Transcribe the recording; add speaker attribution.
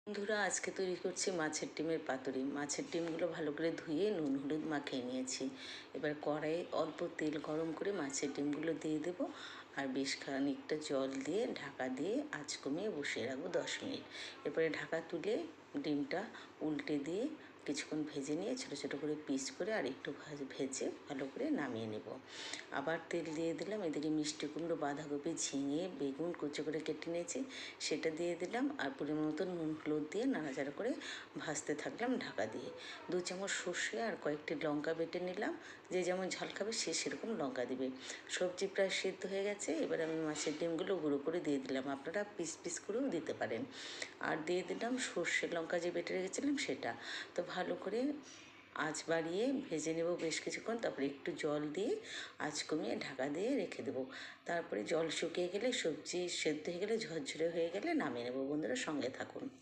Speaker 1: বন্ধুরা, আজকে তৈরি করছি মাছের ডিমের পাতুরি। মাছের ডিমগুলো ভালো করে ধুয়ে নুন হলুদ মাখিয়ে নিয়েছি। এবার কড়াইয়ে অল্প তেল গরম করে মাছের ডিমগুলো দিয়ে দেব, আর বেশ খানিকটা জল দিয়ে ঢাকা দিয়ে আঁচ কমিয়ে বসিয়ে রাখবো 10 মিনিট। এরপরে ঢাকা তুলে ডিমটা উল্টে দিয়ে কিছুক্ষণ ভেজে নিয়ে ছোটো ছোটো করে পিস করে আর একটু ভেজে ভালো করে নামিয়ে নেব। আবার তেল দিয়ে দিলাম, এদিকে মিষ্টি কুমড়ো, বাঁধাকপি, ঝিঙে, বেগুন কুচো করে কেটে নিয়েছি, সেটা দিয়ে দিলাম, আর পরিমাণ মতো নুন হলুদ দিয়ে নাড়াচাড়া করে ভাজতে থাকলাম ঢাকা দিয়ে। 2 চামচ সর্ষে আর কয়েকটি লঙ্কা বেটে নিলাম, যে যেমন ঝাল খাবে সে সেরকম লঙ্কা দিবে। সবজি প্রায় সিদ্ধ হয়ে গেছে, এবার আমি মাছের ডিমগুলো গুঁড়ো করে দিয়ে দিলাম, আপনারা পিস পিস করেও দিতে পারেন। আর দিয়ে দিলাম সর্ষে লঙ্কা যে বেটে রেখেছিলাম সেটা। তো ভালো করে আঁচ বাড়িয়ে ভেজে নেব বেশ কিছুক্ষণ, তারপরে একটু জল দিয়ে আঁচ কমিয়ে ঢাকা দিয়ে রেখে দেবো। তারপরে জল শুকিয়ে গেলে, সবজি সেদ্ধ হয়ে গেলে, ঝরঝরে হয়ে গেলে নামিয়ে নেব। বন্ধুরা, সঙ্গে থাকুন।